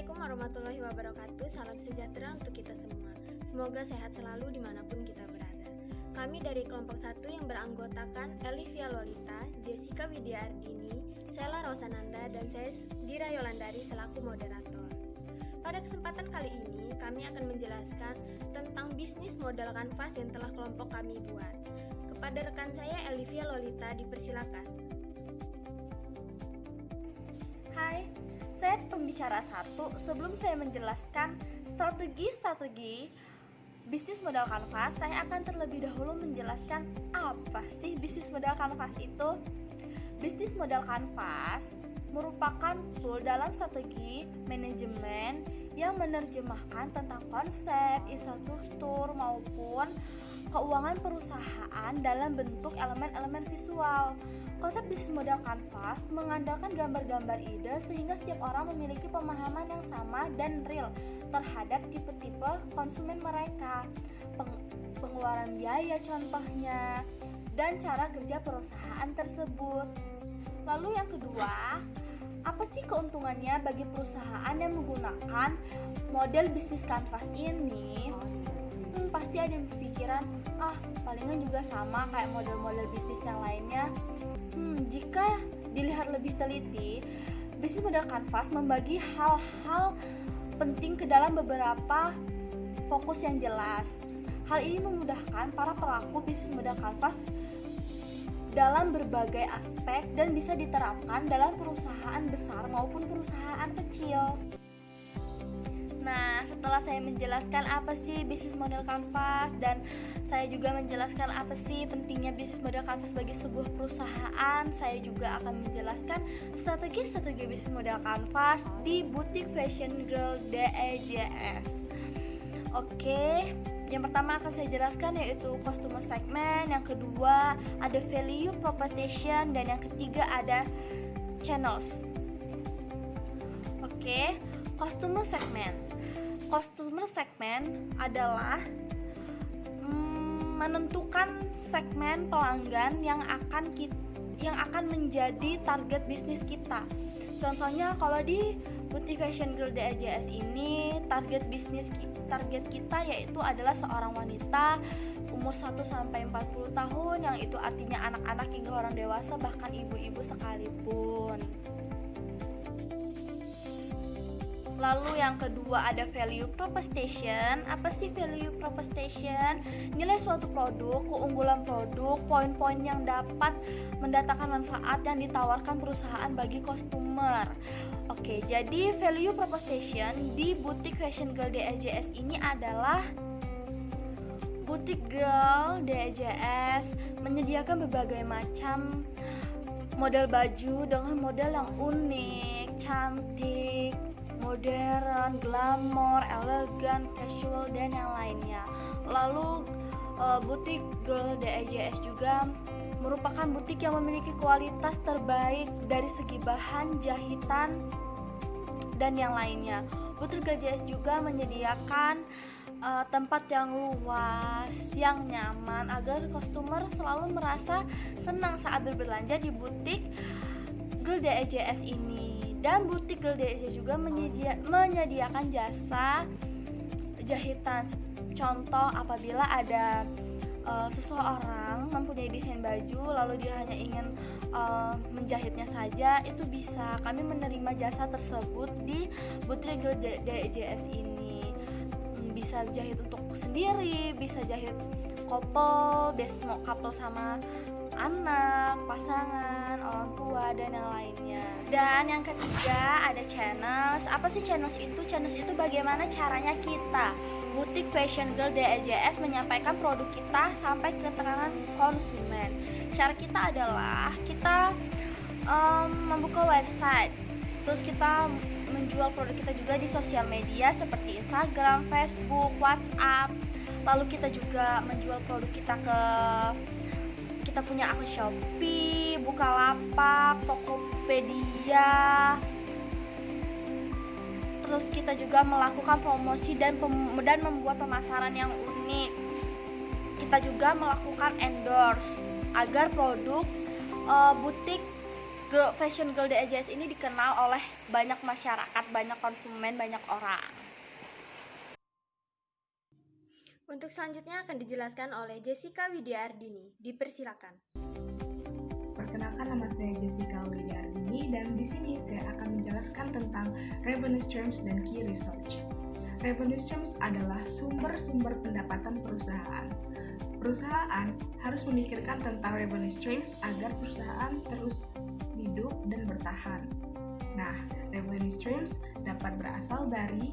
Assalamualaikum warahmatullahi wabarakatuh. Salam sejahtera untuk kita semua. Semoga sehat selalu dimanapun kita berada. Kami dari kelompok 1 yang beranggotakan Elivia Lolita, Jessica Widya Ardini, Sela Rosananda, dan saya Dira Yolandari selaku moderator. Pada kesempatan kali ini, kami akan menjelaskan tentang bisnis modal kanvas yang telah kelompok kami buat. Kepada rekan saya Elivia Lolita, dipersilakan. Hai, saya pembicara 1. Sebelum saya menjelaskan strategi bisnis modal kanvas, saya akan terlebih dahulu menjelaskan apa sih bisnis modal kanvas itu. Bisnis modal kanvas merupakan tool dalam strategi manajemen yang menerjemahkan tentang konsep, infrastruktur maupun keuangan perusahaan dalam bentuk elemen-elemen visual. Konsep bisnis modal kanvas mengandalkan gambar-gambar ide sehingga setiap orang memiliki pemahaman yang sama dan real terhadap tipe-tipe konsumen mereka, pengeluaran biaya contohnya, dan cara kerja perusahaan tersebut. Lalu yang kedua, apa sih keuntungannya bagi perusahaan yang menggunakan model bisnis kanvas ini? Pasti ada yang berpikiran, palingan juga sama kayak model-model bisnis yang lainnya. Jika dilihat lebih teliti, bisnis modal kanvas membagi hal-hal penting ke dalam beberapa fokus yang jelas. Hal ini memudahkan para pelaku bisnis modal kanvas dalam berbagai aspek dan bisa diterapkan dalam perusahaan besar maupun perusahaan kecil. Nah, setelah saya menjelaskan apa sih bisnis model kanvas dan saya juga menjelaskan apa sih pentingnya bisnis model kanvas bagi sebuah perusahaan, saya juga akan menjelaskan strategi bisnis model kanvas di Butik Fashion Girl DEJS. Oke, yang pertama akan saya jelaskan yaitu customer segment, yang kedua ada value proposition, dan yang ketiga ada channels. Oke, customer segment. Customer segment adalah menentukan segmen pelanggan yang akan menjadi target bisnis kita. Contohnya kalau di Butik Fashion Girl DEJS ini target kita yaitu adalah seorang wanita umur 1-40 tahun, yang itu artinya anak-anak hingga orang dewasa, bahkan ibu-ibu sekalipun. Lalu yang kedua ada value proposition. Apa sih value proposition? Nilai suatu produk, keunggulan produk, poin-poin yang dapat mendatangkan manfaat yang ditawarkan perusahaan bagi customer. Oke, jadi value proposition di Butik Fashion Girl DEJS ini adalah Butik Girl DEJS menyediakan berbagai macam model baju dengan model yang unik, cantik, modern, glamor, elegan, casual, dan yang lainnya. Lalu Butik Girl DEJS juga merupakan butik yang memiliki kualitas terbaik dari segi bahan, jahitan, dan yang lainnya. Butik Girl DEJS juga menyediakan tempat yang luas, yang nyaman agar customer selalu merasa senang saat berbelanja di Butik Girl DEJS ini. Dan Butik Girl DEJS juga menyediakan jasa jahitan. Contoh, apabila ada seseorang mempunyai desain baju lalu dia hanya ingin menjahitnya saja, itu bisa. Kami menerima jasa tersebut di Butik Girl DEJS ini. Bisa jahit untuk sendiri, bisa jahit couple, biasa mau couple sama anak, pasangan, orang tua, dan yang lainnya. Dan yang ketiga ada channels. Apa sih channels itu? Channels itu bagaimana caranya kita Butik Fashion Girl DEJS menyampaikan produk kita sampai ke tangan konsumen. Cara kita adalah kita membuka website, terus kita menjual produk kita juga di sosial media seperti Instagram, Facebook, WhatsApp. Lalu kita juga menjual produk kita punya akun Shopee, Bukalapak, Tokopedia. Terus kita juga melakukan promosi dan membuat pemasaran yang unik. Kita juga melakukan endorse agar produk butik Fashion Girl DEJS ini dikenal oleh banyak masyarakat, banyak konsumen, banyak orang. Untuk selanjutnya akan dijelaskan oleh Jessica Widyardini. Dipersilakan. Perkenalkan, nama saya Jessica Widyardini dan di sini saya akan menjelaskan tentang revenue streams dan key research. Revenue streams adalah sumber-sumber pendapatan perusahaan. Perusahaan harus memikirkan tentang revenue streams agar perusahaan terus hidup dan bertahan. Nah, revenue streams dapat berasal dari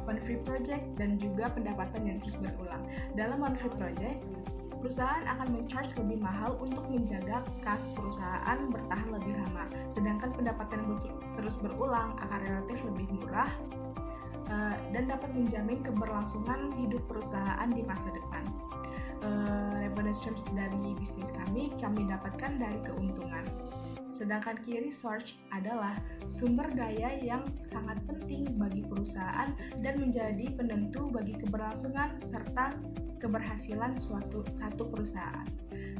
one free project dan juga pendapatan yang terus berulang. Dalam one free project, perusahaan akan men-charge lebih mahal untuk menjaga kas perusahaan bertahan lebih lama. Sedangkan pendapatan yang terus berulang akan relatif lebih murah dan dapat menjamin keberlangsungan hidup perusahaan di masa depan. Revenue streams dari bisnis kami dapatkan dari keuntungan. Sedangkan key research adalah sumber daya yang sangat penting bagi perusahaan dan menjadi penentu bagi keberlangsungan serta keberhasilan satu perusahaan.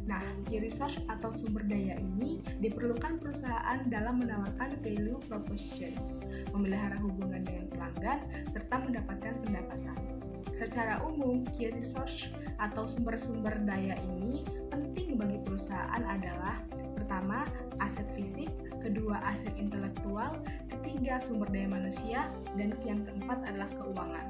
Nah, key research atau sumber daya ini diperlukan perusahaan dalam menawarkan value propositions, memelihara hubungan dengan pelanggan, serta mendapatkan pendapatan. Secara umum, key research atau sumber-sumber daya ini penting bagi perusahaan adalah pertama, aset fisik, kedua, aset intelektual, ketiga, sumber daya manusia, dan yang keempat adalah keuangan.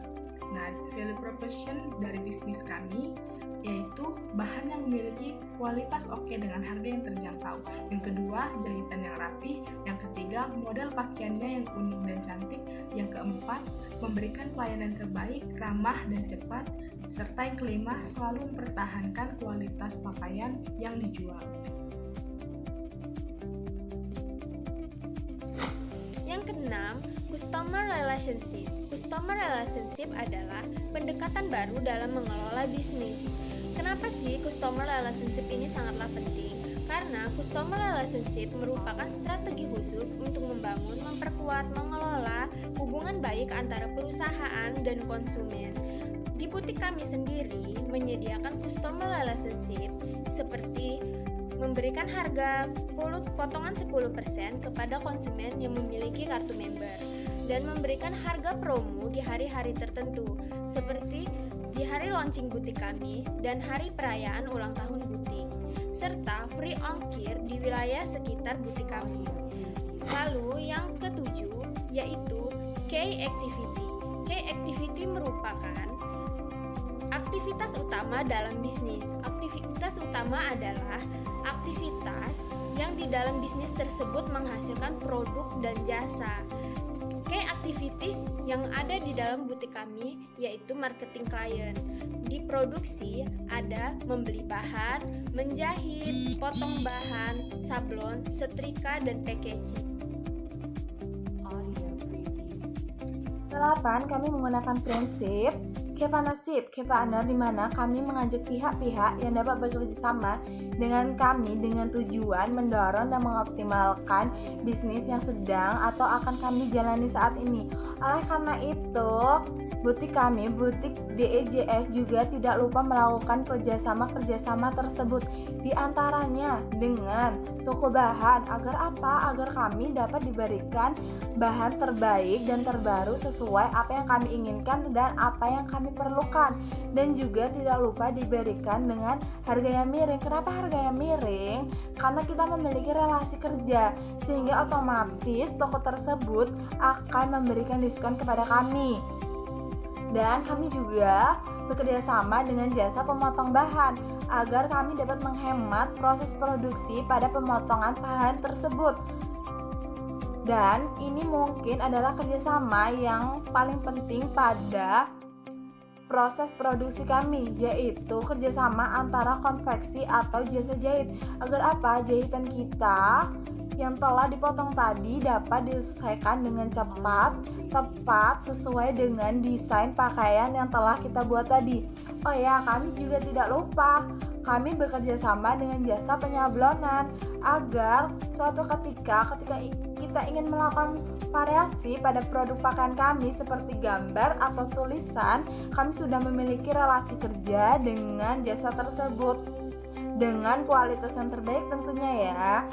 Nah, value proposition dari bisnis kami yaitu bahan yang memiliki kualitas oke dengan harga yang terjangkau. Yang kedua, jahitan yang rapi. Yang ketiga, model pakaiannya yang unik dan cantik. Yang keempat, memberikan pelayanan terbaik, ramah dan cepat. Serta yang kelima, selalu mempertahankan kualitas pakaian yang dijual. Yang keenam, customer relationship. Customer relationship adalah pendekatan baru dalam mengelola bisnis. Kenapa sih customer relationship ini sangatlah penting? Karena customer relationship merupakan strategi khusus untuk membangun, memperkuat, mengelola hubungan baik antara perusahaan dan konsumen. Di butik kami sendiri menyediakan customer relationship seperti memberikan harga potongan 10% kepada konsumen yang memiliki kartu member dan memberikan harga promo di hari-hari tertentu seperti di hari launching butik kami dan hari perayaan ulang tahun butik, serta free ongkir di wilayah sekitar butik kami. Lalu yang ketujuh yaitu key activity. Key activity merupakan aktivitas utama dalam bisnis. Aktivitas utama adalah aktivitas yang di dalam bisnis tersebut menghasilkan produk dan jasa. Key activities yang ada di dalam butik kami yaitu marketing klien. Di produksi ada membeli bahan, menjahit, potong bahan, sablon, setrika, dan packaging. 8. Kami menggunakan prinsip Kepanasip, Kepaner, di mana kami mengajak pihak-pihak yang dapat bekerja sama dengan kami dengan tujuan mendorong dan mengoptimalkan bisnis yang sedang atau akan kami jalani saat ini. Oleh karena itu, butik kami, butik DEJS juga tidak lupa melakukan kerjasama tersebut, di antaranya dengan toko bahan. Agar apa? Agar kami dapat diberikan bahan terbaik dan terbaru sesuai apa yang kami inginkan dan apa yang kami perlukan, dan juga tidak lupa diberikan dengan harga yang miring. Kenapa harga yang miring? Karena kita memiliki relasi kerja, sehingga otomatis toko tersebut akan memberikan diskon kepada kami. Dan kami juga bekerja sama dengan jasa pemotong bahan agar kami dapat menghemat proses produksi pada pemotongan bahan tersebut. Dan ini mungkin adalah kerjasama yang paling penting pada proses produksi kami, yaitu kerjasama antara konveksi atau jasa jahit. Agar apa? Jahitan kita yang telah dipotong tadi dapat diselesaikan dengan cepat, tepat, sesuai dengan desain pakaian yang telah kita buat tadi. Oh ya, kami juga tidak lupa, kami bekerja sama dengan jasa penyablonan agar suatu ketika kita ingin melakukan variasi pada produk pakaian kami seperti gambar atau tulisan, kami sudah memiliki relasi kerja dengan jasa tersebut dengan kualitas yang terbaik tentunya ya.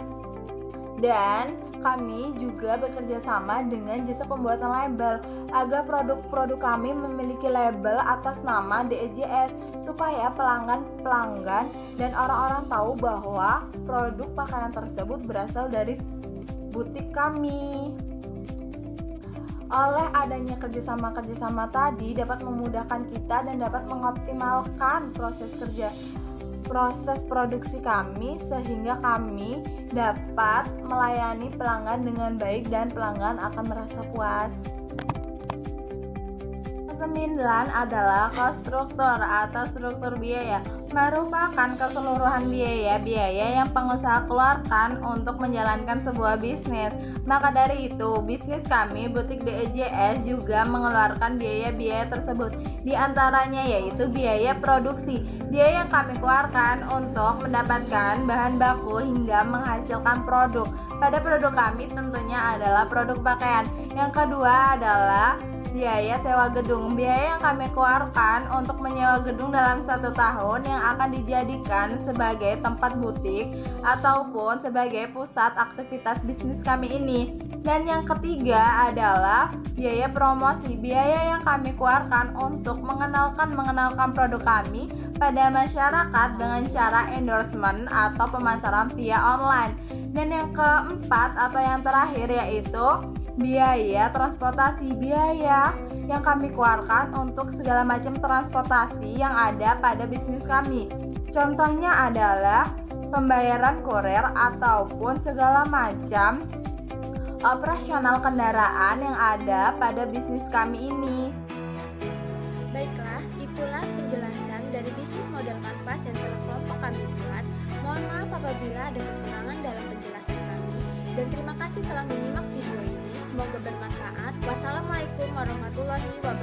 Dan kami juga bekerja sama dengan jasa pembuatan label agar produk-produk kami memiliki label atas nama DEJS supaya pelanggan dan orang-orang tahu bahwa produk pakaian tersebut berasal dari butik kami. Oleh adanya kerjasama tadi dapat memudahkan kita dan dapat mengoptimalkan proses produksi kami sehingga kami dapat melayani pelanggan dengan baik dan pelanggan akan merasa puas. 9 adalah cost struktur atau struktur biaya, merupakan keseluruhan biaya yang pengusaha keluarkan untuk menjalankan sebuah bisnis. Maka dari itu, bisnis kami Butik DEJS juga mengeluarkan biaya-biaya tersebut. Di antaranya yaitu biaya produksi, biaya yang kami keluarkan untuk mendapatkan bahan baku hingga menghasilkan produk. Pada produk kami tentunya adalah produk pakaian. Yang kedua adalah biaya sewa gedung. Biaya yang kami keluarkan untuk menyewa gedung dalam 1 tahun yang akan dijadikan sebagai tempat butik ataupun sebagai pusat aktivitas bisnis kami ini. Dan yang ketiga adalah biaya promosi. Biaya yang kami keluarkan untuk mengenalkan produk kami pada masyarakat dengan cara endorsement atau pemasaran via online. Dan yang keempat atau yang terakhir yaitu biaya transportasi, biaya yang kami keluarkan untuk segala macam transportasi yang ada pada bisnis kami. Contohnya adalah pembayaran kurir ataupun segala macam operasional kendaraan yang ada pada bisnis kami ini. Baiklah, itulah penjelasan dari bisnis model kanvas yang telah kelompok kami buat. Mohon maaf apabila ada kekurangan dalam penjelasan kami, dan terima kasih telah menyimak video ini. Semoga bermanfaat. Wassalamualaikum warahmatullahi wabarakatuh.